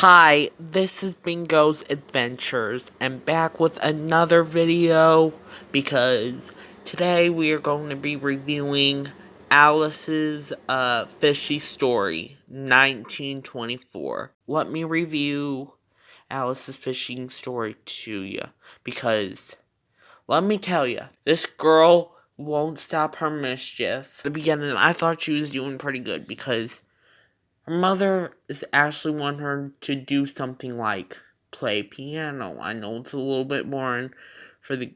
Hi, this is Bingo's Adventures, and back with another video because today we are going to be reviewing Alice's fishy story, 1924. Let me review Alice's fishing story to you because let me tell you, this girl won't stop her mischief. At the beginning, I thought she was doing pretty good because her mother is actually wanting her to do something like play piano. I know it's a little bit boring for the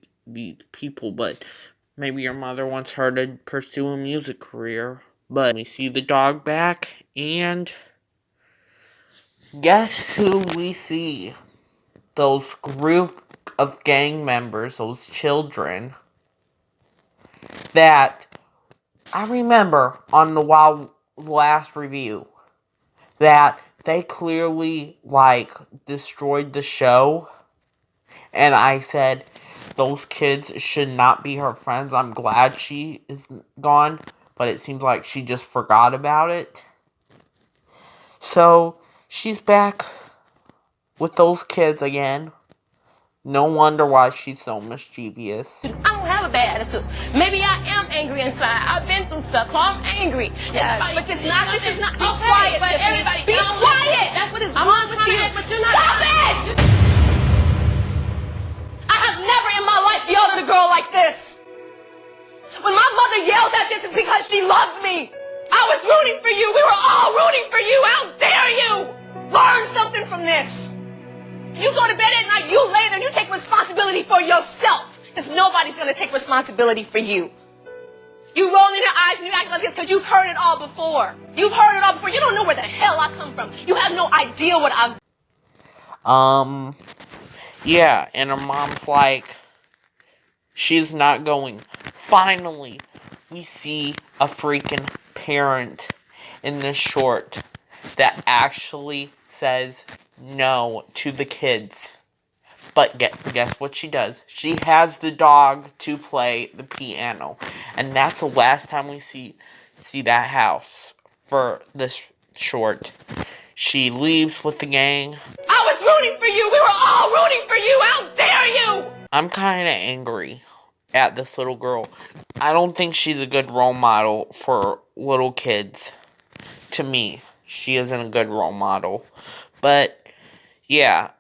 people, but maybe your mother wants her to pursue a music career. But we see the dog back, and guess who we see? Those group of gang members, those children, that I remember on the last review that they clearly, destroyed the show. And I said, those kids should not be her friends. I'm glad she is gone. But it seems like she just forgot about it. So, she's back with those kids again. No wonder why she's so mischievous. I don't have a bad attitude. Maybe I am angry inside. I've been through stuff, so I'm angry. Yes, but this is not Be quiet, but everybody. be quiet. That's what is wrong with you. But you're not. Stop it! I have never in my life yelled at a girl like this. When my mother yells at this, it's because she loves me. I was rooting for you. We were all rooting for you. How dare you? Learn something from this. You go to bed at night, you lay there, and you take responsibility for yourself. Because nobody's going to take responsibility for you. You roll in your eyes and you act like this because you've heard it all before. You've heard it all before. You don't know where the hell I come from. You have no idea what I've... Yeah, and her mom's like, she's not going. Finally, we see a freaking parent in this short that actually says no to the kids. But guess what she does? She has the dog to play the piano. And that's the last time we see that house for this short. She leaves with the gang. I was rooting for you. We were all rooting for you. How dare you? I'm kind of angry at this little girl. I don't think she's a good role model for little kids. To me, she isn't a good role model. But yeah,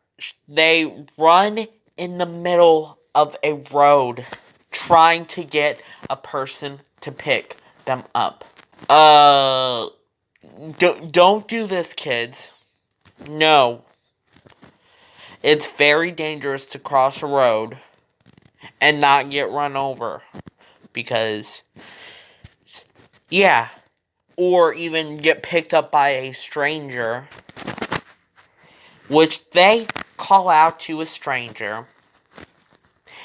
they run in the middle of a road trying to get a person to pick them up. Don't do this, kids. No. It's very dangerous to cross a road and not get run over. Because, yeah. Or even get picked up by a stranger, which they call out to a stranger,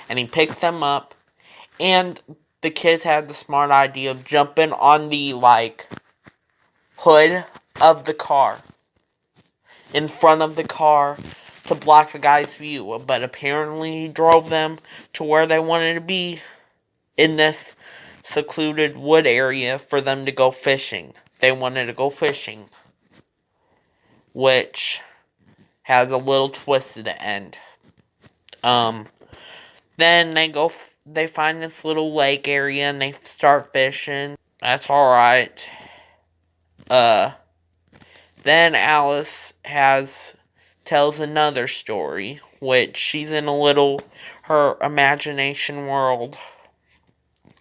and he picks them up, and the kids had the smart idea of jumping on the, hood of the car, in front of the car, to block the guy's view, but apparently he drove them to where they wanted to be, in this secluded wood area for them to go fishing. They wanted to go fishing, which has a little twist to the end. Then they find this little lake area and they start fishing. That's alright. Then Alice tells another story, which she's in her imagination world,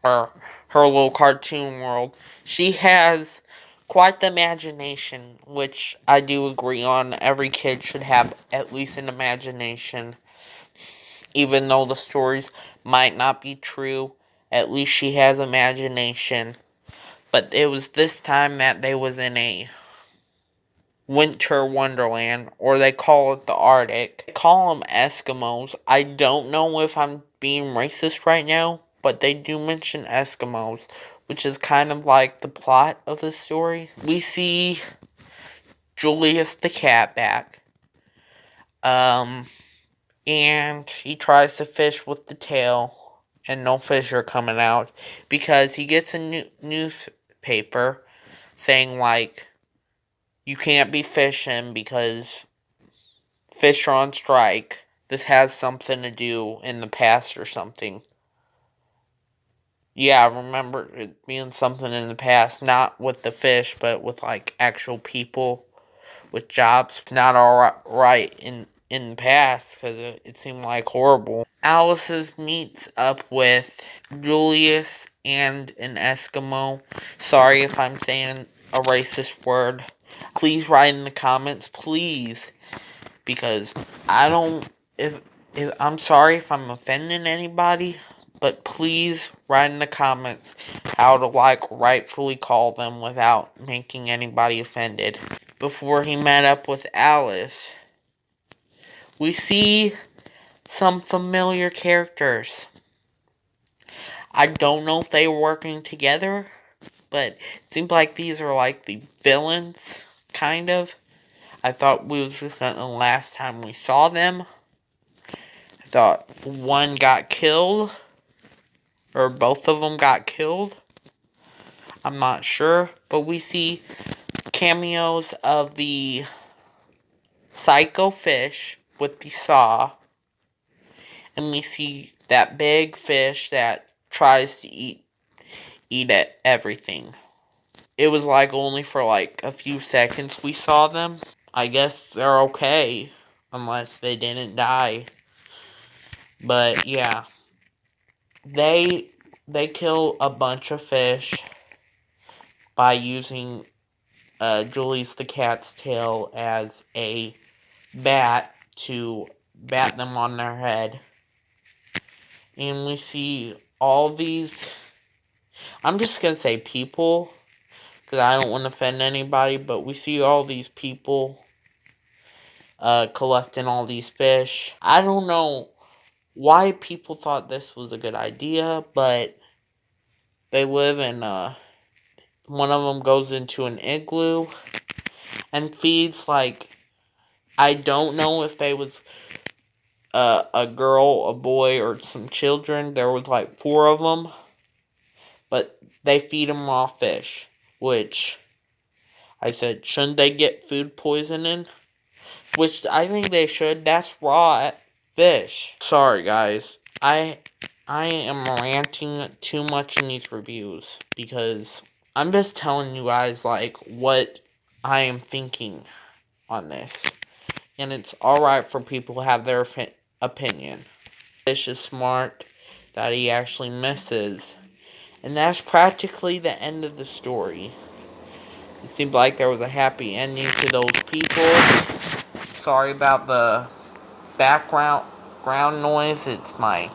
or her little cartoon world. She has quite the imagination, which I do agree on. Every kid should have at least an imagination. Even though the stories might not be true, at least she has imagination. But it was this time that they was in a winter wonderland, or they call it the Arctic. They call them Eskimos. I don't know if I'm being racist right now, but they do mention Eskimos, which is kind of like the plot of the story. We see Julius the cat back. And he tries to fish with the tail, and no fish are coming out, because he gets a newspaper saying, you can't be fishing because fish are on strike. This has something to do in the past or something. Yeah, I remember it being something in the past, not with the fish, but with like actual people with jobs. Not all right in the past because it seemed like horrible. Alice's meets up with Julius and an Eskimo. Sorry if I'm saying a racist word. Please write in the comments, please, because I don't. If I'm sorry if I'm offending anybody, but please write in the comments how to like rightfully call them without making anybody offended. Before he met up with Alice, we see some familiar characters. I don't know if they were working together, but it seems like these are like the villains, kind of. I thought we was the last time we saw them. I thought one got killed, or both of them got killed. I'm not sure, but we see cameos of the psycho fish with the saw, and we see that big fish that tries to eat everything. It was like only for like a few seconds we saw them. I guess they're okay, unless they didn't die. But yeah, they kill a bunch of fish by using Julie's the cat's tail as a bat to bat them on their head. And we see all these, I'm just going to say people, because I don't want to offend anybody, but we see all these people collecting all these fish. I don't know why people thought this was a good idea, but they live in, one of them goes into an igloo and feeds, like, I don't know if they was a girl, a boy, or some children. There was like 4 of them, but they feed them raw fish, which I said, shouldn't they get food poisoning? Which I think they should. That's raw fish. Sorry guys, I am ranting too much in these reviews because I'm just telling you guys like what I am thinking on this. And it's alright for people to have their opinion. Fish is smart that he actually misses. And that's practically the end of the story. It seemed like there was a happy ending to those people. Sorry about the background noise. It's my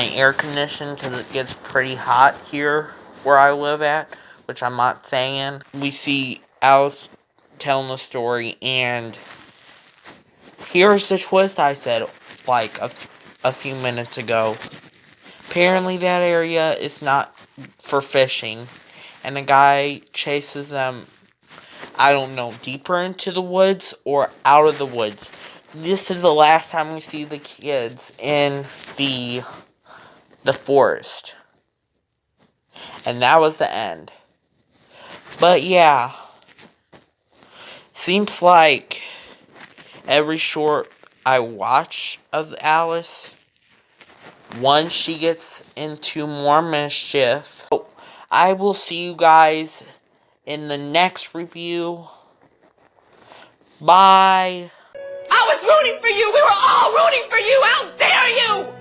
air conditioning because it gets pretty hot here where I live at, which I'm not saying. We see Alice telling the story, and here's the twist I said like a few minutes ago. Apparently that area is not for fishing, and a guy chases them, I don't know, deeper into the woods or out of the woods. This is the last time we see the kids in the forest. And that was the end. But yeah, seems like every short I watch of Alice, once she gets into more mischief. So, I will see you guys in the next review. Bye. I was rooting for you. We were all rooting for you. How dare you?